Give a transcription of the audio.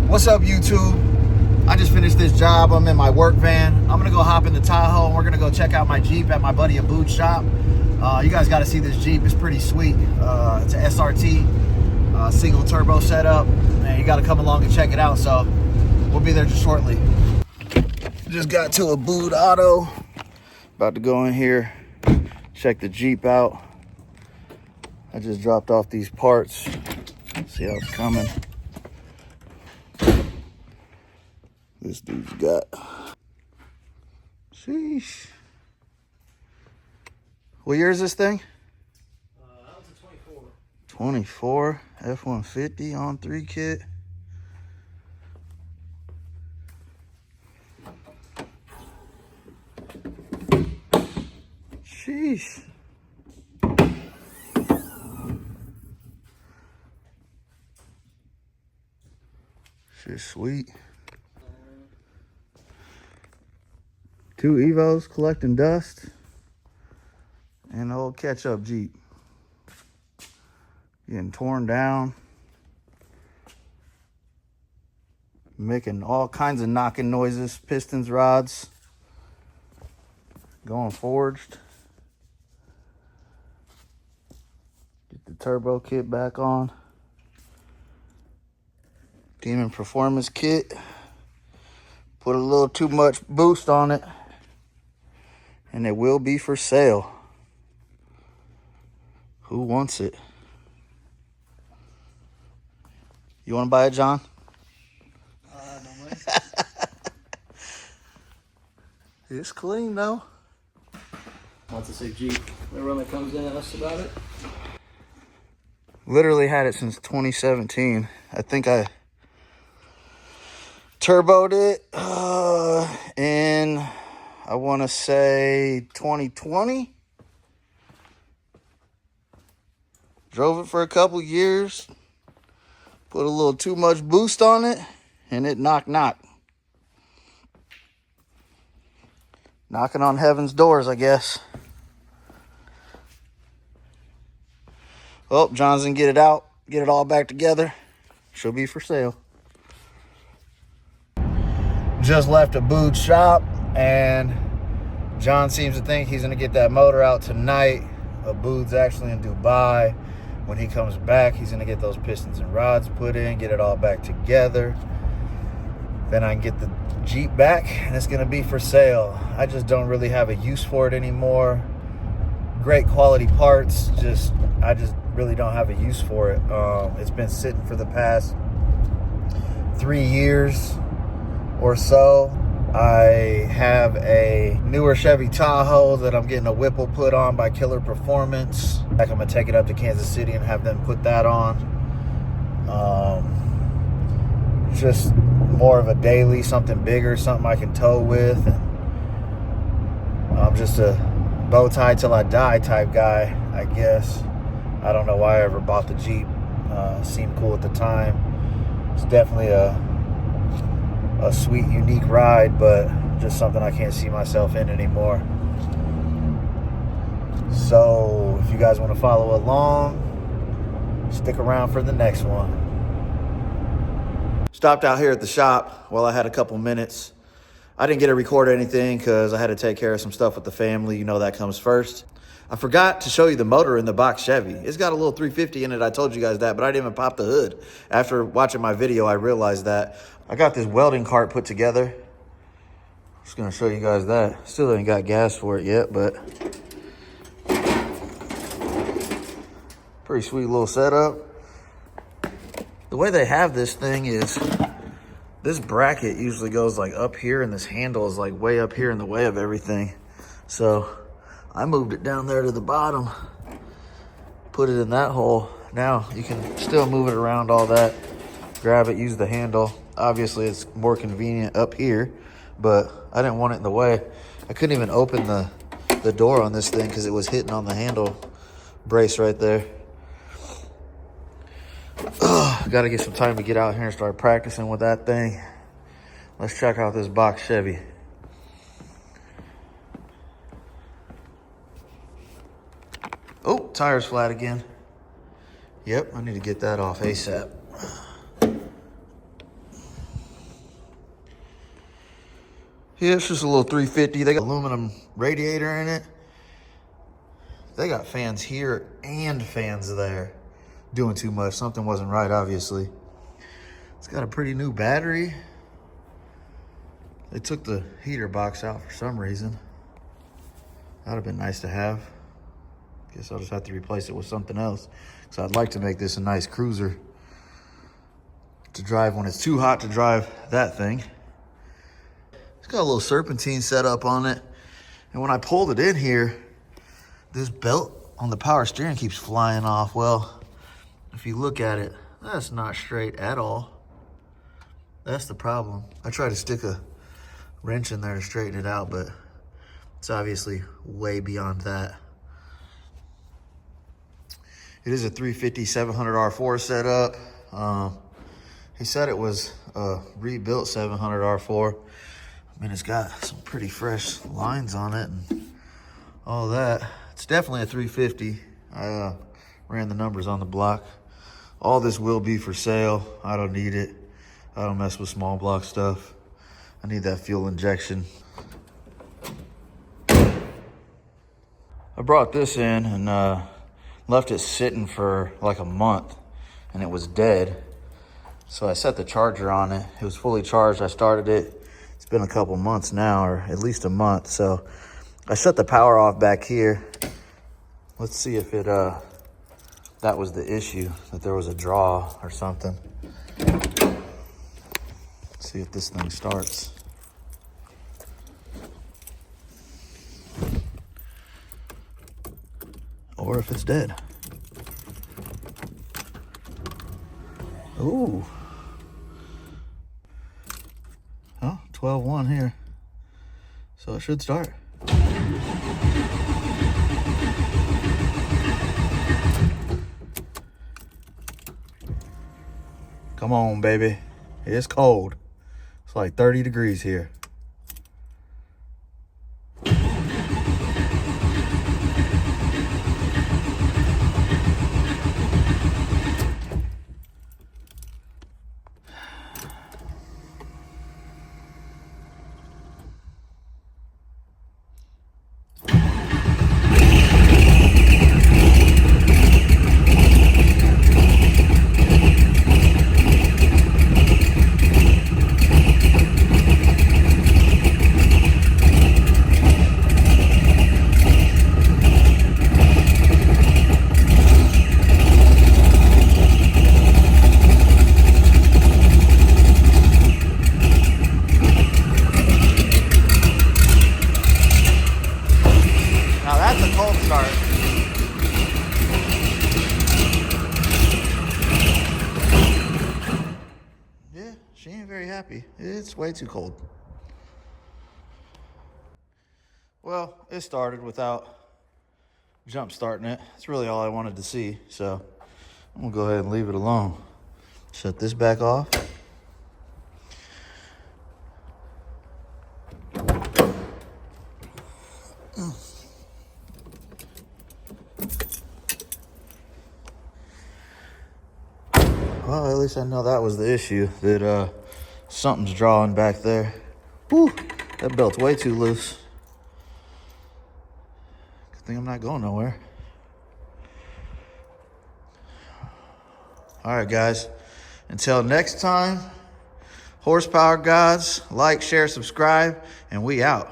What's up, YouTube? I just finished this job. I'm in my work van. I'm gonna go hop in the Tahoe and we're gonna go check out my Jeep at my buddy Abood's shop. You guys got to see this Jeep. It's pretty sweet. It's an SRT single turbo setup, and you got to come along and check it out. So we'll be there just shortly. Just got to Abood Auto. About to go in here, check the Jeep out. I just dropped off these parts. See how it's coming. This dude's got, sheesh. What year is this thing? That was a 24. 24, F-150 on 3 kit. Sheesh. Shit's sweet. 2 Evos collecting dust. And the old catch-up Jeep. Getting torn down. Making all kinds of knocking noises. Pistons, rods. Going forged. Get the turbo kit back on. Demon Performance kit. Put a little too much boost on it. And it will be for sale. Who wants it? You want to buy it, John? No way. It's clean, though. Wants a sick Jeep. Everyone that comes in and asks about it. Literally had it since 2017. I think I turboed it in, I want to say 2020. Drove it for a couple years. Put a little too much boost on it, and it knock. Knocking on heaven's doors, I guess. Well, John's gonna get it out, get it all back together. She'll be for sale. Just left Abood's shop, and John seems to think he's gonna get that motor out tonight. Abood's actually in Dubai. When he comes back, he's gonna get those pistons and rods put in, get it all back together. Then I can get the Jeep back, and it's gonna be for sale. I just don't really have a use for it anymore. Great quality parts, I just really don't have a use for it. It's been sitting for the past 3 years or so. I have a newer Chevy Tahoe that I'm getting a Whipple put on by Killer Performance. I'm gonna take it up to Kansas City and have them put that on. Just more of a daily, something bigger, something I can tow with. And I'm just a bow tie till I die type guy, I guess. I don't know why I ever bought the Jeep. Seemed cool at the time. It's definitely a sweet, unique ride, but just something I can't see myself in anymore. So if you guys want to follow along, stick around for the next one. Stopped out here at the shop while I had a couple minutes. I didn't get to record anything because I had to take care of some stuff with the family. You know that comes first. I forgot to show you the motor in the box Chevy. It's got a little 350 in it. I told you guys that, but I didn't even pop the hood. After watching my video, I realized that. I got this welding cart put together. Just gonna show you guys that. Still ain't got gas for it yet, but pretty sweet little setup. The way they have this thing is this bracket usually goes like up here, and this handle is like way up here in the way of everything. So I moved it down there to the bottom, put it in that hole. Now you can still move it around, all that, grab it, use the handle. Obviously it's more convenient up here, but I didn't want it in the way. I couldn't even open the door on this thing because it was hitting on the handle brace right there. Got to get some time to get out here and start practicing with that thing. Let's check out this box Chevy. Oh, tire's flat again. Yep, I need to get that off ASAP. Yeah, it's just a little 350. They got aluminum radiator in it. They got fans here and fans there. Doing too much. Something wasn't right, obviously. It's got a pretty new battery. They took the heater box out for some reason. That would have been nice to have. Guess I'll just have to replace it with something else. So I'd like to make this a nice cruiser to drive when it's too hot to drive that thing. It's got a little serpentine set up on it. And when I pulled it in here, this belt on the power steering keeps flying off. Well, if you look at it, that's not straight at all. That's the problem. I tried to stick a wrench in there to straighten it out, but it's obviously way beyond that. It is a 350 700 R4 setup. He said it was a rebuilt 700 R4. I mean, it's got some pretty fresh lines on it and all that. It's definitely a 350. I ran the numbers on the block. All this will be for sale. I don't need it. I don't mess with small block stuff. I need that fuel injection. I brought this in and left it sitting for like a month and it was dead. So I set the charger on it. It was fully charged. I started it. It's been a couple months now, or at least a month. So I shut the power off back here. Let's see if it that was the issue, that there was a draw or something. Let's see if this thing starts. Or if it's dead. Ooh. Oh, 12-1 here. So it should start. Come on, baby. It's cold. It's like 30 degrees here. She ain't very happy. It's way too cold. Well, it started without jump starting it. That's really all I wanted to see. So I'm gonna go ahead and leave it alone. Shut this back off. Well, at least I know that was the issue, that something's drawing back there. Whew, that belt's way too loose. Good thing I'm not going nowhere. All right, guys. Until next time, horsepower gods, like, share, subscribe, and we out.